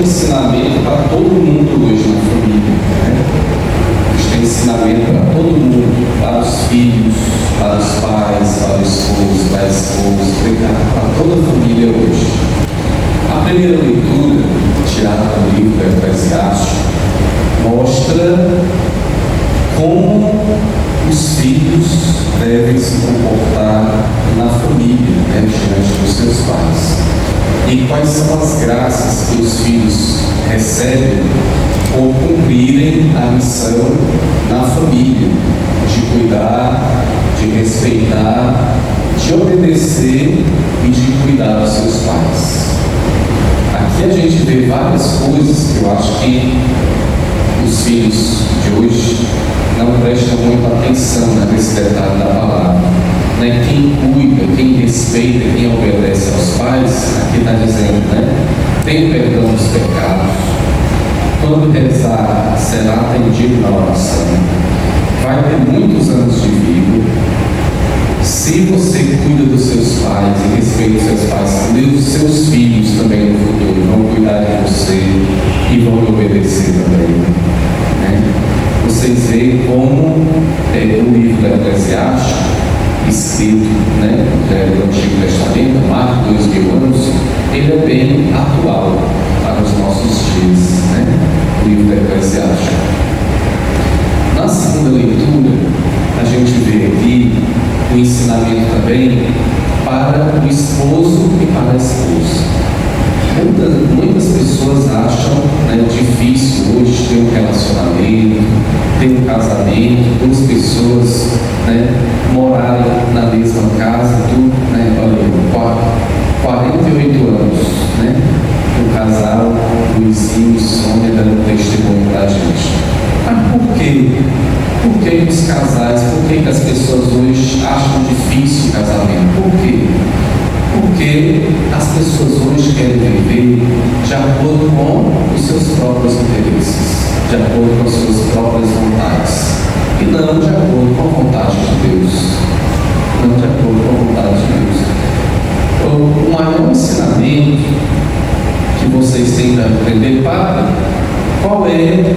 ensinamento para todo mundo hoje na família, né? Deus tem ensinamento para todo mundo, para os filhos, para os pais, para o esposo, para a esposa, para toda a família hoje. A primeira leitura, tirada do livro do Eclesiastes, mostra como os filhos devem se comportar na família, né, diante dos seus pais. E quais são as graças que os filhos recebem por cumprirem a missão na família, de cuidar, de respeitar, de obedecer e de cuidar dos seus pais. Aqui a gente vê várias coisas que eu acho que os filhos de hoje não prestam muita atenção nesse detalhe da palavra. Né? Quem cuida, quem respeita, quem obedece aos pais, aqui está dizendo, né? Tem perdão dos pecados. Quando rezar, será atendido na oração. Vai ter muitos anos de vida. Se você cuida dos seus pais e respeita os seus pais, os seus filhos também no futuro vão cuidar de você e vão lhe obedecer também. Né? Vocês veem como o livro do Eclesiastes, escrito, né, do Antigo Testamento, há mais de 2000 anos, ele é bem atual para os nossos dias, né? O livro do Eclesiastes. Na segunda leitura, a gente vê aqui o ensinamento também para o esposo e para a esposa. Muitas pessoas acham, né, difícil hoje ter um relacionamento, ter um casamento, duas pessoas, né, morarem na mesma casa, tudo, né, olha, 48 anos, né, o casal Luizinho e Sônia dando testemunho para a gente. Mas por quê? Por que os casais, por que as pessoas hoje acham difícil o casamento? Por quê? Porque as pessoas hoje querem viver de acordo com os seus próprios interesses, de acordo com as suas próprias vontades, e não de acordo com a vontade de Deus. Não de acordo com a vontade de Deus. O maior ensinamento que vocês têm que aprender, Padre, qual é,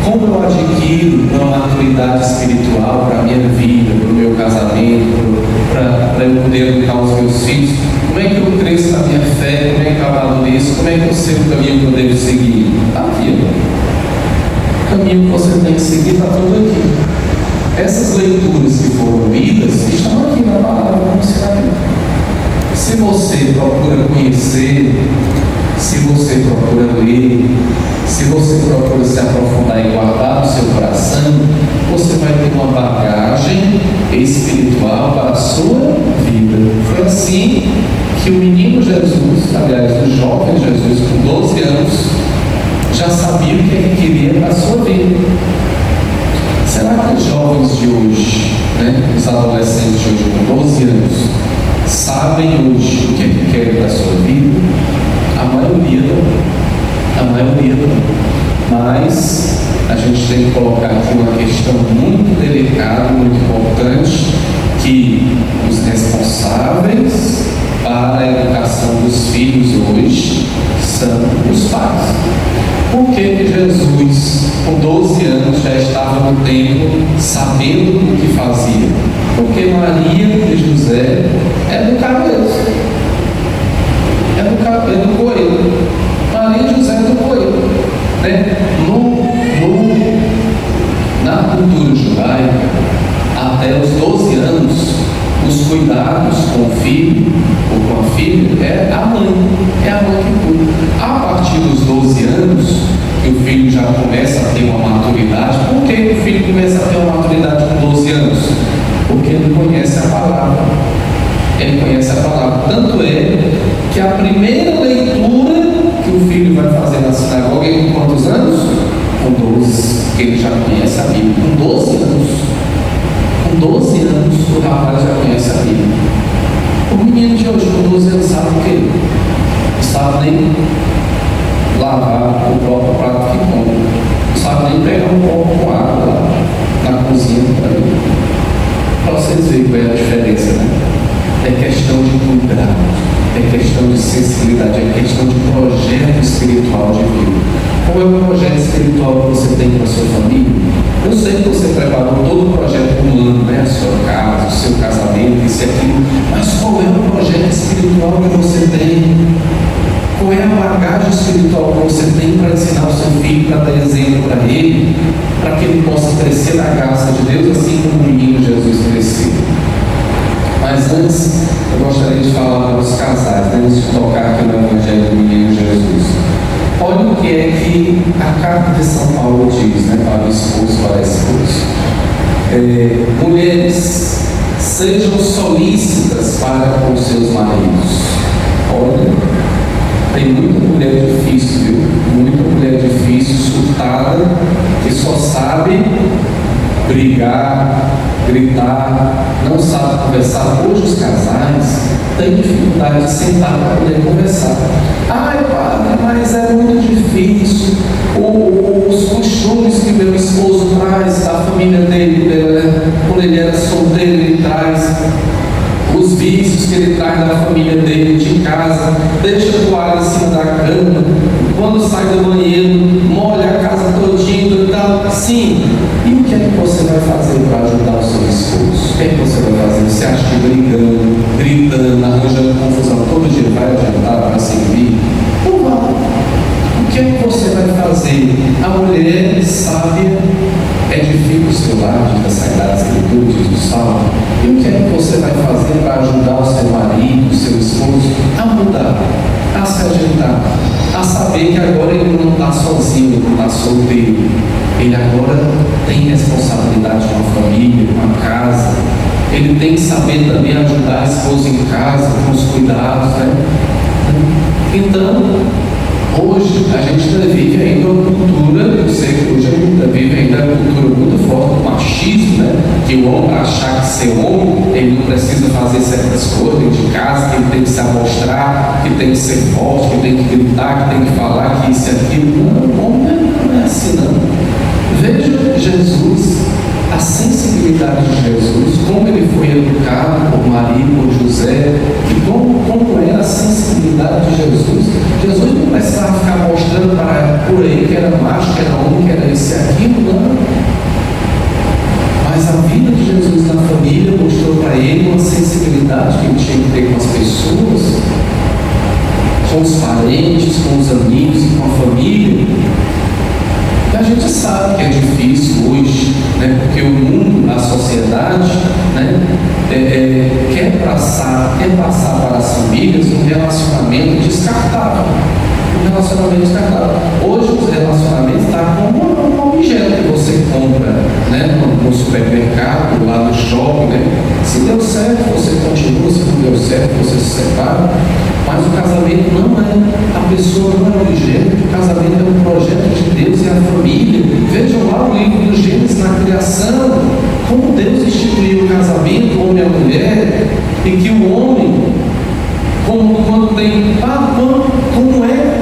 como eu adquiro uma maturidade espiritual para a minha vida, para o meu casamento, para eu poder educar os meus filhos? Como é que eu cresço na minha fé? Como é que eu amadureço? Como é que eu sei o caminho que eu devo seguir? Está aqui, ó. O caminho que você tem que seguir está tudo aqui. Essas leituras que foram lidas estão aqui na palavra do ensinamento. Se você procura conhecer, se você procura ler, se você procura se aprofundar e guardar no seu coração, você vai ter uma bagagem espiritual para a sua vida. Foi assim que o menino Jesus, aliás, o jovem Jesus, com 12 anos, já sabia o que ele queria para a sua vida. Será que os jovens de hoje, né, os adolescentes de hoje com 12 anos, sabem hoje o que ele quer para a sua vida? A maioria não. A maioria não. Mas a gente tem que colocar aqui uma questão muito delicada, muito importante, que os responsáveis para a educação dos filhos hoje são os pais. Por que Jesus, com 12 anos, já estava no templo sabendo o que fazia? Porque Maria e José educaram eles. Do coelho. Maria e José do coelho. Né? Na cultura judaica, até os 12 anos, os cuidados com o filho ou com a filha é a mãe que cuida. A partir dos 12 anos, que o filho já começa a ter uma maturidade. Por que o filho começa a ter uma maturidade com 12 anos? Porque ele conhece a palavra. Ele conhece a palavra. Tanto é que a primeira leitura que o filho vai fazer na sinagoga é com quantos anos? Com 12. Ele já conhece a Bíblia. Com 12 anos. Com 12 anos o rapaz já conhece a Bíblia. O menino de hoje com 12 anos sabe o quê? Não sabe nem lavar o próprio prato que come. Não sabe nem pegar um copo com água lá na cozinha para ele. Para vocês verem qual é a diferença, né? É questão de cuidar, é questão de sensibilidade, é questão de projeto espiritual de vida. Qual é o projeto espiritual que você tem para a sua família? Eu sei que você preparou todo o projeto humano, né? A sua casa, o seu casamento, isso e aquilo, mas qual é o projeto espiritual que você tem? Qual é a bagagem espiritual que você tem para ensinar o seu filho, para dar exemplo para ele, para que ele possa crescer na graça de Deus, assim como o menino Jesus cresceu? Mas antes, eu gostaria de falar para os casais, né, antes de tocar aqui no Evangelho do menino Jesus. Olha o que é que a carta de São Paulo diz, né, para o esposo, para a esposa. Mulheres, sejam solícitas para com seus maridos. Olha, tem muita mulher difícil, viu? Muita mulher difícil, surtada, que só sabe brigar, gritar, não sabe conversar. Hoje os casais têm dificuldade de sentar para poder conversar. Ai, padre, mas é muito difícil. Os costumes que meu esposo traz da família dele, quando ele era solteiro, ele traz os vícios que ele traz da família dele, de casa, deixa a toalha em cima da cama, quando sai do banheiro, molha a casa todinha e tal. Sim, e o que é que você vai fazer para ajudar o seu esposo? O que é que você vai fazer? Você acha que brigando, gritando, arranjando confusão todo dia vai adiantar para servir? Não vai. O que é que você vai fazer? A mulher sábia edifica o seu lar, diz a Sagrada Escritura, diz o Salmo. E o que é que você vai fazer para ajudar o seu marido, o seu esposo a mudar, a se ajeitar, a saber que agora ele não está sozinho, ele não está solteiro, ele agora tem responsabilidade com a família, com a casa, ele tem que saber também ajudar a esposa em casa, com os cuidados, né? Então, hoje a gente vive ainda uma cultura, eu sei que hoje a gente vive ainda uma cultura muito forte do machismo, né? Que o homem, para achar que ser homem, ele não precisa fazer certas coisas dentro de casa, que ele tem que se amostrar, que tem que ser forte, que tem que gritar, que tem que falar, que isso e aquilo. Não, o homem não é assim não. Veja Jesus, a sensibilidade de Jesus, como ele foi educado por Maria, por José, e como é a sensibilidade de Jesus. Jesus não precisava ficar mostrando por aí que era macho, que era homem, que era isso e aquilo, não. Mas a vida de Jesus na família mostrou para ele uma sensibilidade que ele tinha que ter com as pessoas, com os parentes, com os amigos e com a família. A gente sabe que é difícil hoje, né? Porque o mundo, a sociedade, né? quer passar para as famílias um relacionamento descartável. Hoje os relacionamentos estão como um objeto que você compra, né? no supermercado, lá no shopping, né? Se deu certo, você continua, se não deu certo, você se separa. Mas o casamento não é, a pessoa não é objeto, o casamento é um projeto de Deus e a família. Vejam lá o livro do Gênesis, na criação, como Deus instituiu o casamento, o homem e a mulher, e que o homem, quando tem,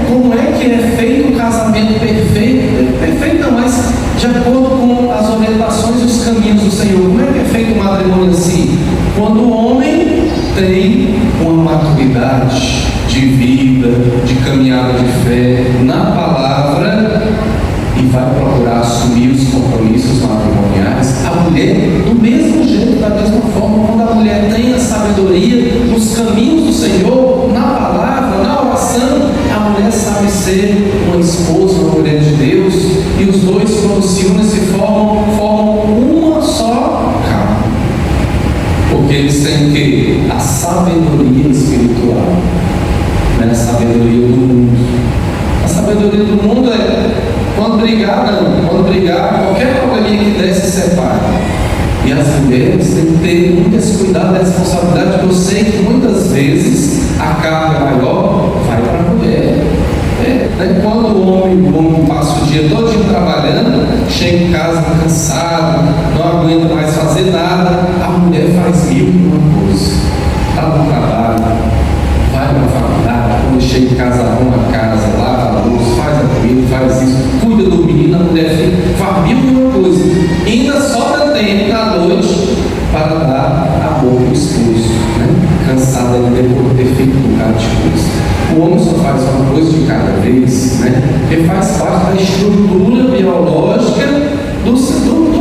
como é que é feito o casamento perfeito? Perfeito não, mas de acordo com as orientações e os caminhos do Senhor. Como é que é feito o matrimônio assim? Quando o homem tem uma maturidade de vida, de caminhada de fé na palavra e vai procurar assumir os compromissos matrimoniais, a mulher, do mesmo jeito, da mesma forma, quando a mulher tem a sabedoria nos caminhos do Senhor, na palavra, na oração, a mulher sabe ser uma esposa, uma mulher de Deus, e os dois, quando se unem, se formam uma só carne. Porque eles têm o quê? A sabedoria espiritual, não é a sabedoria do mundo. A sabedoria do mundo é quando brigar, qualquer probleminha que der se separa. E as mulheres têm que ter muito esse cuidado, essa responsabilidade, porque eu sei que muitas vezes a carga maior vai para a mulher. Quando o homem passa o dia todo trabalhando, chega em casa cansado, não aguenta mais fazer nada, a mulher faz mil e uma coisa. Está no trabalho, vai para a faculdade, quando chega em casa, arruma a casa, lava a luz, faz a comida, faz isso, cuida do menino, a mulher faz mil e uma coisa. E ainda sobra tempo à noite para dar amor para o esposo, né? Cansada de ter feito um bocado de coisa. O homem só faz uma coisa de cada vez, né? Porque faz parte da estrutura biológica do homem.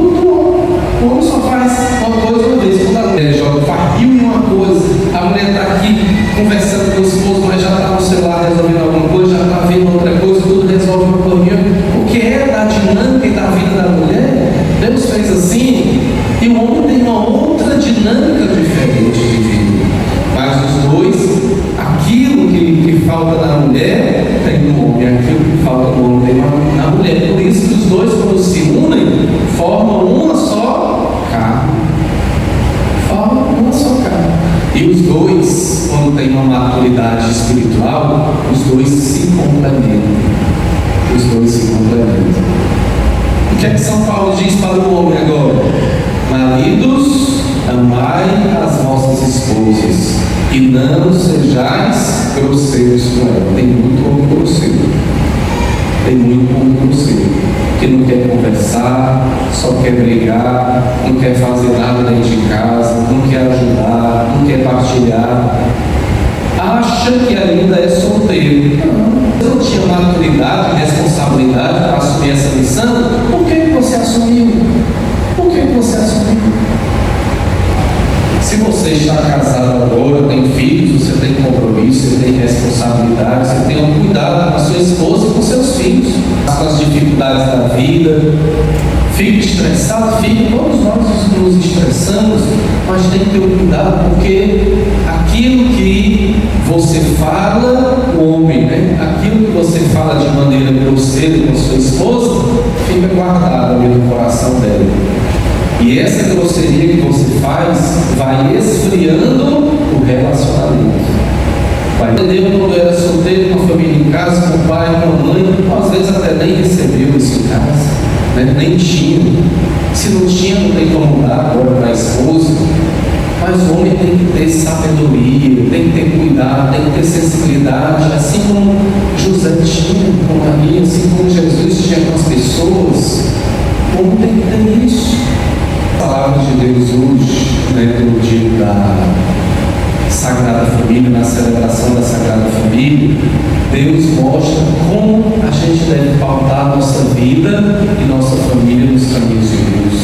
O homem só faz uma coisa uma vez. Quando a mulher joga farril em uma coisa, a mulher está aqui conversando com o esposo, mas já está no celular resolvendo alguma coisa, já está vendo outra coisa, tudo resolve uma coisa. Porque é da dinâmica e da vida da mulher. Deus fez assim, e o homem tem uma outra dinâmica diferente de vida. Mas os dois, aquilo que falta na mulher, tem no homem, aquilo que falta no homem, tem na mulher. Por isso que os dois, quando se unem, formam uma só carne. Formam uma só carne. E os dois, quando tem uma maturidade espiritual, os dois se complementam. Os dois se complementam. O que é que São Paulo diz para o homem agora? Maridos, amai as vossas esposas e não sejais grosseiros com ela. Tem muito homem grosseiro. Tem muito homem grosseiro que não quer conversar, só quer brigar, não quer fazer nada dentro de casa, não quer ajudar, não quer partilhar. Acha que ainda é solteiro. Não tinha maturidade e responsabilidade para assumir essa missão. Por que você assumiu? Por que você assumiu? Se você está casado agora, tem filhos, você tem compromisso, você tem responsabilidade, você tem um cuidado com a sua esposa e com seus filhos, com as dificuldades da vida. Fica estressado, todos nós nos estressamos, mas tem que ter um cuidado, porque aquilo que você fala, o homem, né? Aquilo que você fala de maneira grosseira com a sua esposa, fica guardado ali no coração dela. E essa grosseria que você faz vai esfriando o relacionamento. Vai entender quando era solteiro, com a família em casa, com o pai, com a mãe, às vezes até nem recebeu isso em casa, né? Nem tinha. Se não tinha, não tem como dar agora para a esposa. Mas o homem tem que ter sabedoria, tem que ter cuidado, tem que ter sensibilidade, assim como José tinha com Maria, assim como Jesus tinha com as pessoas. O homem tem que ter isso. A palavra de Deus hoje, né, no dia da Sagrada Família, na celebração da Sagrada Família, Deus mostra como a gente deve pautar nossa vida e nossa família nos caminhos de Deus.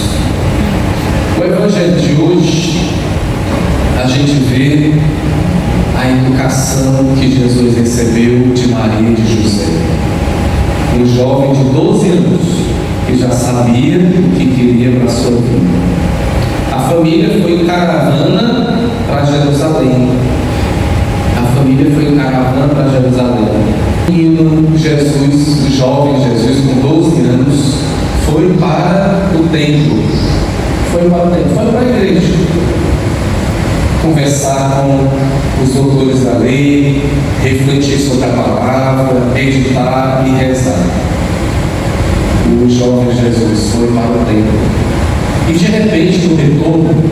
O Evangelho de hoje, a gente vê a educação que Jesus recebeu de Maria e de José. Um jovem de 12 anos que já sabia o que queria para a sua vida. A família foi em caravana para Jerusalém. A família foi em caravana para Jerusalém. E Jesus, o jovem Jesus com 12 anos, foi para o templo. Foi para a igreja. Conversar com os doutores da lei, refletir sobre a palavra, meditar e rezar. O jovem Jesus foi para o templo. E de repente, no retorno,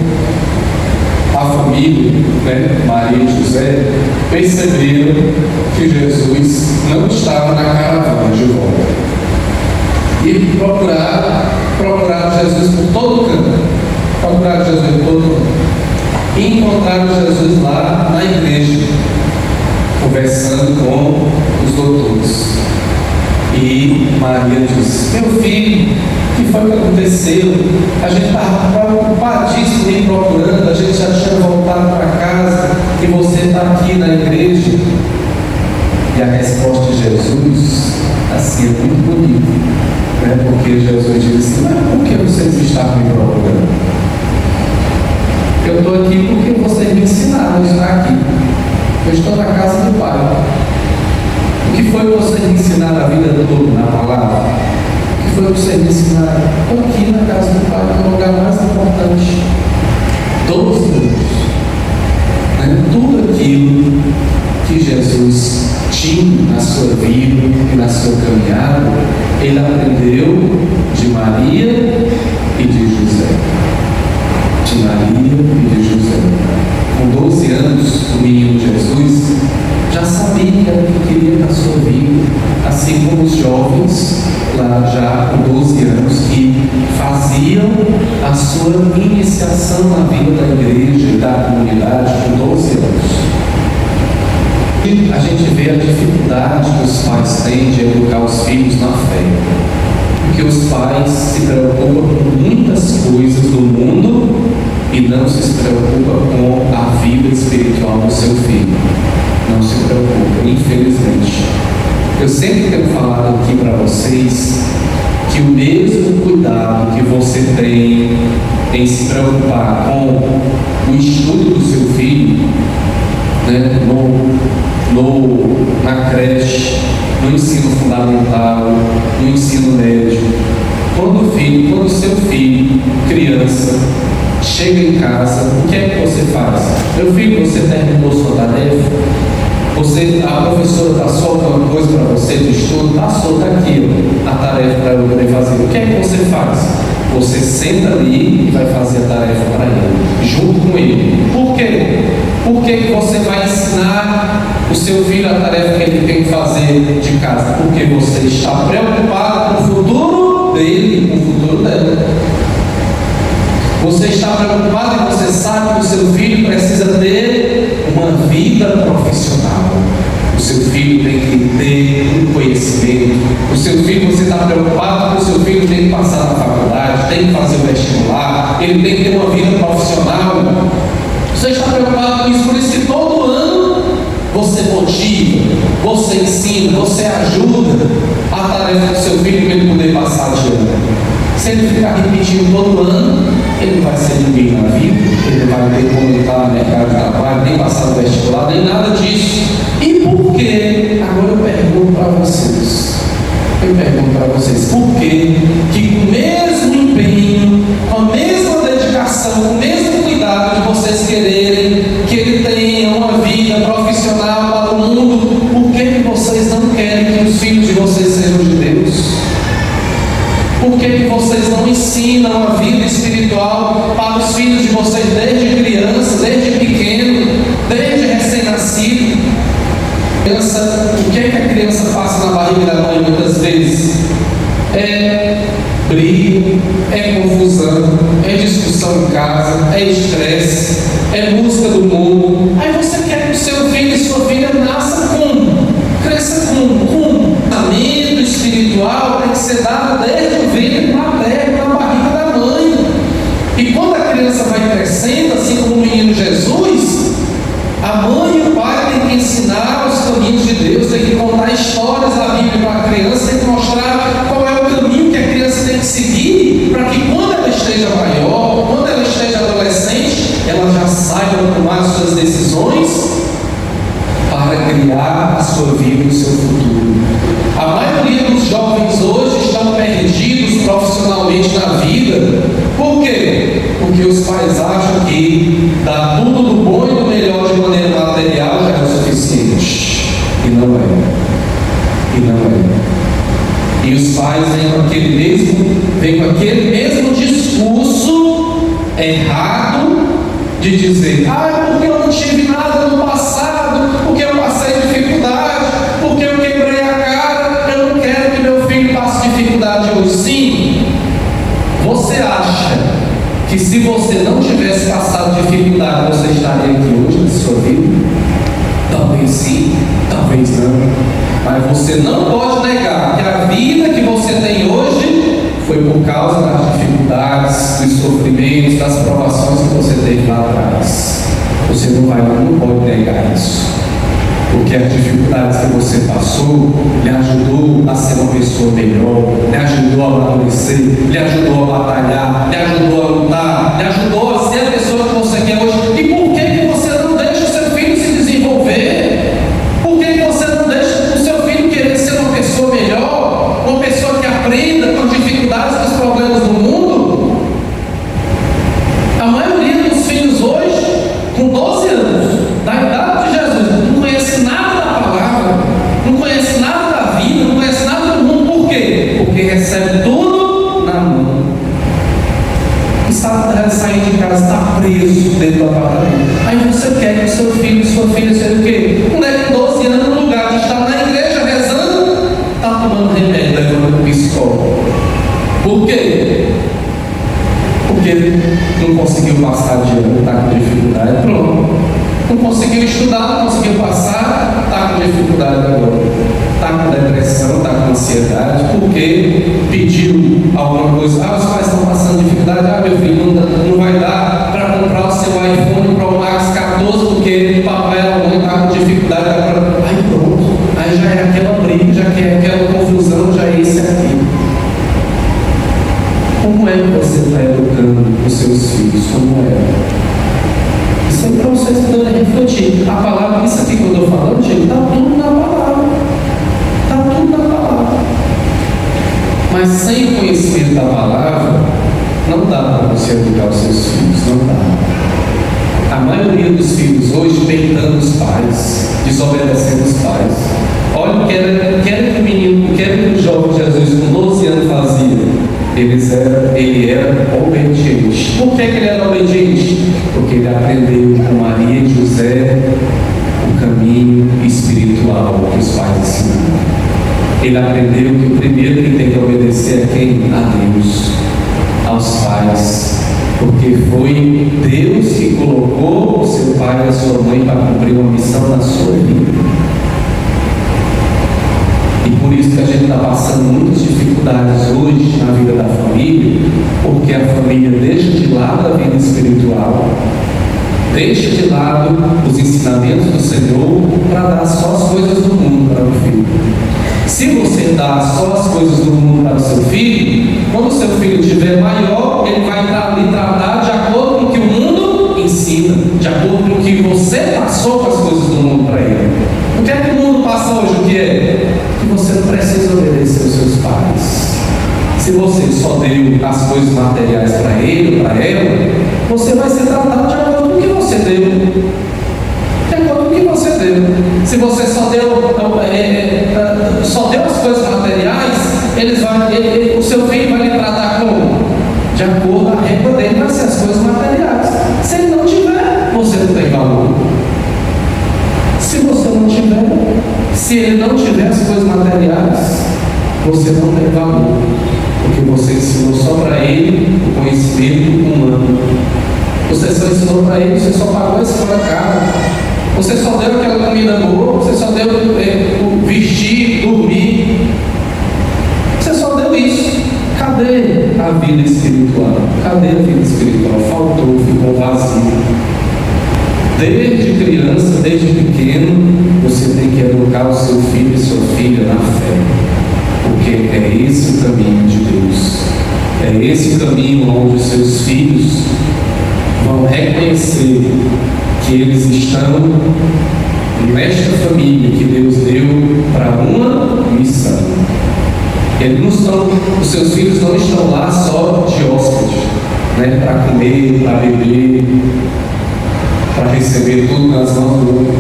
a família, né, Maria e José, perceberam que Jesus não estava na caravana de volta. E procuraram Jesus por todo canto. Procuraram Jesus por todo canto. E encontraram Jesus lá na igreja, conversando com os doutores. E Maria disse: meu filho, o que foi que aconteceu? A gente estava preocupadíssimo em procurando, a gente já tinha voltado para casa e você está aqui na igreja. E a resposta de Jesus, assim, é muito bonita, né? Porque Jesus disse: mas por que vocês estavam me procurando? Eu estou aqui porque vocês me ensinaram a estar aqui. Eu estou na casa do Pai. O que foi que vocês me ensinaram a vida toda na palavra? O que foi que vocês me ensinaram? Estou aqui na casa do Pai, que é o lugar mais importante. 12 anos. Né? Tudo aquilo que Jesus tinha na sua vida e na sua caminhada, ele aprendeu de Maria e de José. De Maria e de José. Com 12 anos, o menino Jesus já sabia que era o que queria na sua vida, assim como os jovens lá já com 12 anos que faziam a sua iniciação na vida da igreja e da comunidade com 12 anos. A gente vê a dificuldade que os pais têm de educar os filhos na fé. Porque os pais se preocupam com muitas coisas do mundo e não se preocupam com a vida espiritual do seu filho. Não se preocupam, infelizmente. Eu sempre tenho falado aqui para vocês que o mesmo cuidado que você tem em se preocupar com o estudo do seu filho, né, na creche, no ensino fundamental, no ensino médio, quando o seu filho, criança, chega em casa, o que é que você faz? Meu filho, você terminou sua tarefa? A professora passou alguma coisa para você de estudo? Passou, está aqui a tarefa para eu poder fazer. O que é que você faz? Você senta ali e vai fazer a tarefa para ele, junto com ele. Por quê? Por que você vai ensinar o seu filho a tarefa que ele tem que fazer de casa? Porque você está preocupado com o futuro dele e com o futuro dela. Você está preocupado e você sabe que o seu filho precisa ter uma vida profissional. O seu filho tem que ter um conhecimento. O seu filho, você está preocupado que o seu filho tem que passar na faculdade, tem que fazer o vestibular, ele tem que ter uma vida profissional. Você está preocupado com isso, por isso que todo ano você motiva, você ensina, você ajuda a tarefa do seu filho para ele poder passar adiante. Se ele ficar repetindo todo ano, ele não vai ser ninguém na vida, ele não vai ter como entrar no mercado de trabalho, nem passar no vestibular, nem nada disso. E por quê? Agora eu pergunto para vocês. Por que com o mesmo empenho, com a mesma dedicação, com o mesmo cuidado de vocês quererem que ele tenha uma vida profissional para o mundo, por que vocês não querem que os filhos de vocês sejam de Deus? Por que vocês não ensinam a vida espiritual para os filhos de vocês desde criança, desde pequeno, desde recém-nascido? O que é que a criança passa na barriga da mãe muitas vezes? É briga, é confusão, é discussão em casa, é estresse, é música do mundo. Aí você quer que o seu filho e sua filha nasça como? Cresça como? O tratamento espiritual tem que ser dado desde o ventre materno, na barriga da mãe. E quando a criança vai crescendo, assim como o menino Jesus, a mãe e o pai têm que ensinar os caminhos de Deus, tem que contar histórias da Bíblia para a criança, tem que mostrar qual é o caminho que a criança tem que seguir, para que quando ela esteja maior, quando ela esteja adolescente, ela já saiba tomar as suas decisões para criar a sua vida e o seu futuro. A maioria dos jovens hoje estão perdidos profissionalmente na vida. Por quê? Porque os pais acham que dar tudo do bom e do melhor de maneira material já é o suficiente. E não é. E os pais vêm com aquele mesmo discurso errado de dizer: porque eu não tive nada no passado, porque eu passei dificuldade, porque eu quebrei a cara, eu não quero que meu filho passe dificuldade hoje. Sim, você acha que se você não tivesse passado dificuldade, você estaria aqui hoje na sua vida? Talvez sim, talvez não. Mas você não pode negar que a vida que você tem hoje foi por causa das dificuldades, dos sofrimentos, das provações que você teve lá atrás. Você não pode negar isso. Porque as dificuldades que você passou lhe ajudou a ser uma pessoa melhor, lhe ajudou a amadurecer, lhe ajudou a batalhar, lhe ajudou a lutar, lhe ajudou a ser a pessoa que você quer hoje. E por que você não deixa o seu filho se desenvolver? Por que você não deixa o seu filho querer ser uma pessoa melhor, uma pessoa que aprenda com as dificuldades, com os problemas do mundo? A maioria dos filhos hoje, com 12 anos, da idade de Jesus, não conhece nada da palavra, não conhece nada da vida, não conhece nada do mundo. Por quê? Porque recebe tudo na mão. Está saindo de casa, está preso dentro do apartamento. dificuldade agora, está com depressão, está com ansiedade, porque pediu alguma coisa. Os pais estão passando dificuldade. Meu filho, não vai dar para comprar o seu iPhone Pro Max 14 porque papai e mamãe estão com dificuldade. Aí pronto, aí já é aquela briga, já é aquela confusão, já é isso aqui. Como é que você está educando os seus filhos? Como é? Isso é para vocês poderem refletir. A palavra, isso aqui que eu estou falando, gente, está tudo na palavra. Está tudo na palavra. Mas sem o conhecimento da palavra, não dá para você educar os seus filhos. Não dá. A maioria dos filhos hoje peitando os pais, desobedecendo os pais. Olha o que o menino, o que o jovem Jesus com 12 anos fazia. Ele era obediente. Por que ele era obediente? Porque ele aprendeu com Maria e José o caminho espiritual que os pais ensinaram. Ele aprendeu que o primeiro que tem que obedecer é quem? A Deus, aos pais. Porque foi Deus que colocou o seu pai e a sua mãe para cumprir uma missão na sua vida. E por isso que a gente está passando muitas dificuldades hoje na vida da família, porque a família deixa de lado a vida espiritual, deixa de lado os ensinamentos do Senhor para dar só as coisas do mundo para o filho. Se você dá só as coisas do mundo para o seu filho, quando o seu filho estiver maior, ele vai lhe tratar de acordo com o que o mundo ensina, de acordo com o que você passou com as coisas do mundo para ele. O que é que o mundo passa hoje? O que é? Que você não precisa obedecer aos seus pais. Se você só deu as coisas materiais para ele ou para ela, você vai ser tratado de acordo com o que você deu. De acordo com o que você deu. Se você só deu as coisas materiais, o seu filho vai lhe tratar como? De acordo com a régua dele, vai ser as coisas materiais. Se ele não tiver, você não tem valor. Se você não tiver, se ele não tiver as coisas materiais, você não tem valor, porque você ensinou só para ele o conhecimento humano. Você só ensinou para ele, você só pagou a escola cara, você só deu aquela comida boa, você só deu o vestir, dormir, você só deu isso. Cadê a vida espiritual? Cadê a vida espiritual? Faltou, ficou vazio. Desde criança, desde pequeno, você tem que educar o seu filho e sua filha na fé, porque é esse o caminho de Deus, é esse o caminho onde os seus filhos vão reconhecer que eles estão nesta família que Deus deu para uma missão. Os seus filhos não estão lá só de hóspedes, né, para comer, para beber, para receber tudo nas mãos do outro.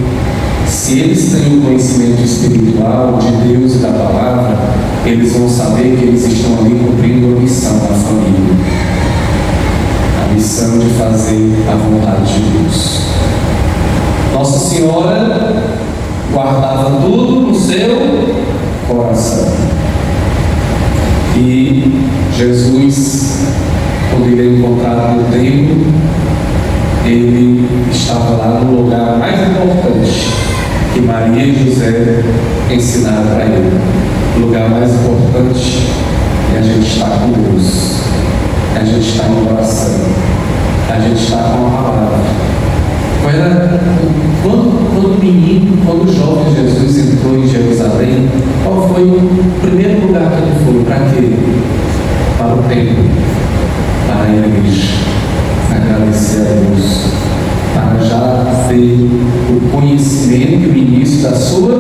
Se eles têm o conhecimento espiritual de Deus e da palavra, eles vão saber que eles estão ali cumprindo a missão da família, a missão de fazer a vontade de Deus. Nossa Senhora guardava tudo no seu coração. E Jesus, quando ele é encontrado no templo, ele estava lá no lugar mais importante que Maria e José ensinaram para ele. O lugar mais importante é a gente estar com Deus, é a gente estar em oração, é a gente estar com a palavra. Quando o jovem Jesus entrou em Jerusalém, qual foi o primeiro lugar que ele foi? Para quê? Para o templo, para a igreja, agradecer a Deus, para já ter o conhecimento e o início da sua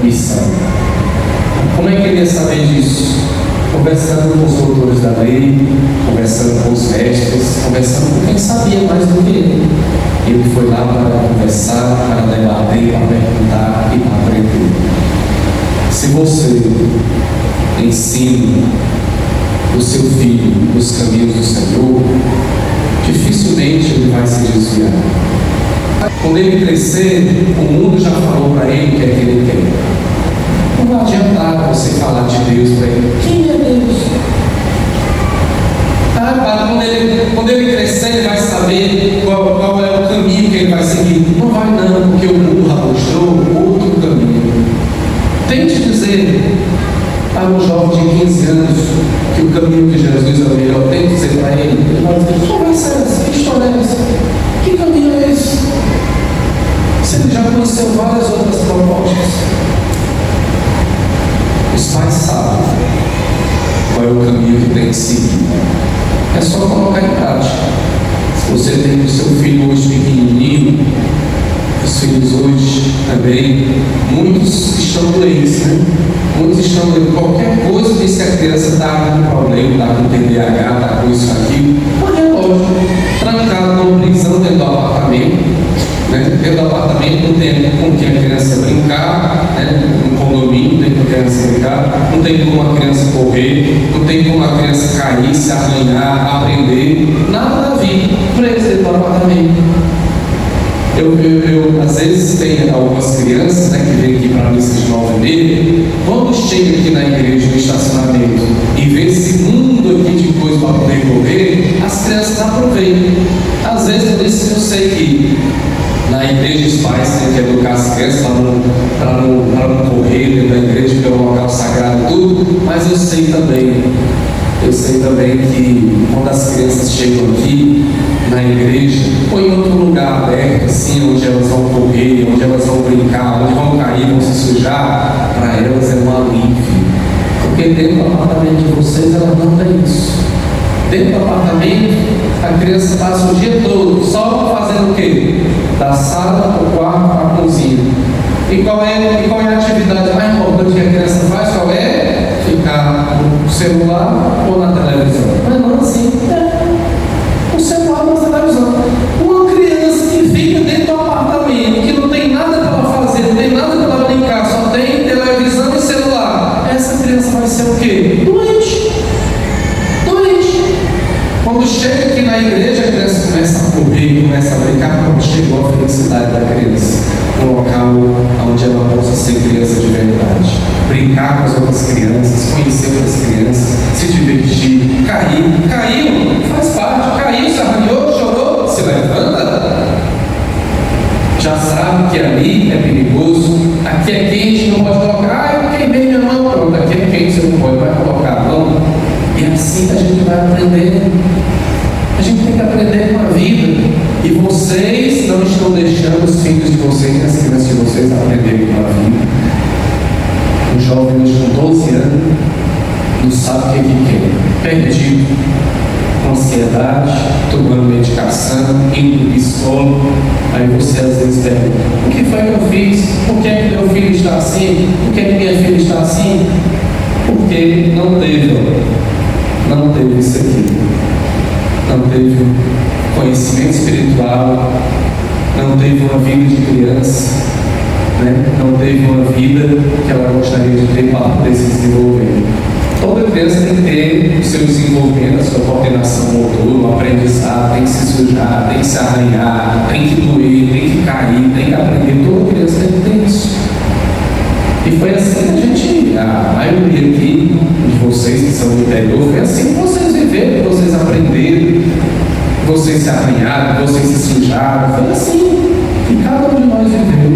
missão. Como é que ele ia saber disso? Conversando com os doutores da lei, conversando com os mestres, conversando com quem sabia mais do que ele. Ele foi lá para conversar, para debater, para perguntar e para aprender. Se você ensina o seu filho os caminhos do Senhor, dificilmente ele vai se desviar. Quando ele crescer, o mundo já falou para ele o que é que ele quer. Não vai adiantar você falar de Deus para ele. Quem é Deus? Quando ele crescer, ele vai saber qual é o caminho que ele vai seguir. Não vai não, porque o mundo mostrou outro caminho. para um jovem de 15 anos que o caminho de Jesus é o melhor, tem que dizer para ele vai dizer, conversa é essa? Que história é essa? Que caminho é esse? Se ele já conheceu várias outras propostas. Os pais sabem qual é o caminho que tem que seguir. É só colocar em prática. Se você tem o seu filho hoje pequenininho, os filhos hoje também, muitos estão doentes, né? Muitos estão doentes. Qualquer coisa diz que a criança está com problema, está com TDAH, está com isso, aquilo. Um relógio trancado numa prisão dentro do apartamento. Né? Dentro do apartamento não tem com quem a criança brincar, né? No condomínio não tem com a criança brincar, não tem como a criança correr, não tem como a criança cair, se arranhar, aprender, nada da vida, preso dentro do apartamento. Eu às vezes tenho algumas crianças, né, que vêm aqui para a missa de 9h30, quando chega aqui na igreja, no estacionamento, e vê esse mundo aqui de coisa para poder correr, as crianças aproveitam. Às vezes eu sei que na igreja os pais têm que educar as crianças para não correr dentro da igreja, porque é um local sagrado e tudo, mas eu sei também que quando as crianças chegam aqui na igreja, ou em outro lugar aberto, assim, onde elas vão correr, onde elas vão brincar, onde vão cair, vão se sujar, para elas é um alívio. Porque dentro do apartamento de vocês, ela não tem isso. Dentro do apartamento, a criança passa o dia todo só fazendo o quê? Da sala para o quarto para a cozinha. E qual é a atividade mais importante que a criança faz? Qual é? Ficar no celular ou na televisão. Mas não assim. O celular ou na televisão. Uma criança que fica dentro do apartamento, que não tem nada para ela fazer, não tem nada para ela brincar, só tem televisão e celular. Essa criança vai ser o quê? Doente. Quando chega aqui na igreja, a criança começa a correr, começa a brincar, quando chegou a felicidade da criança, um local onde ela possa ser criança de verdade, brincar com as outras crianças, conhecer outras crianças, se divertir, caiu, faz parte, caiu, se arranhou, chorou, se levanta, já sabe que ali é perigoso, aqui é quente, não pode colocar, eu queimei minha mão, pronto, aqui é quente, você não pode, vai colocar a mão. E é assim que a gente vai aprender. A gente tem que aprender com a vida. E vocês não estão deixando os filhos de vocês, as crianças de vocês aprenderem com a vida. Um jovem hoje com 12 anos não sabe o que quer. Perdido, com ansiedade, tomando medicação, indo para o psicólogo. Aí você às vezes pergunta: o que foi que eu fiz? Por que é que meu filho está assim? Por que é que minha filha está assim? Porque não teve isso aqui, não teve conhecimento espiritual, não teve uma vida de criança, né? Não teve uma vida que ela gostaria de ter para poder se desenvolver. Toda criança tem que ter o seu desenvolvimento, a sua coordenação motor, o aprendizado, tem que se sujar, tem que se arranhar, tem que doer, tem que cair, tem que aprender. Toda criança tem que ter isso. E foi assim que a maioria aqui de vocês que são do interior, foi assim que vocês viveram, que vocês aprenderam, que vocês se arranharam, que vocês se sujaram, foi assim que cada um de nós viveu.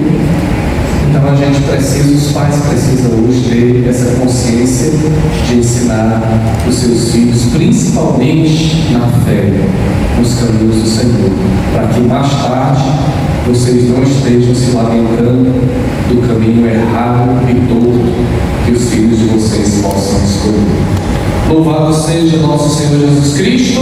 Então a gente precisa, os pais precisam hoje ter essa consciência de ensinar os seus filhos, principalmente na fé, nos caminhos do Senhor, para que mais tarde vocês não estejam se lamentando do caminho errado e torto que os filhos de vocês possam escolher. Louvado seja nosso Senhor Jesus Cristo.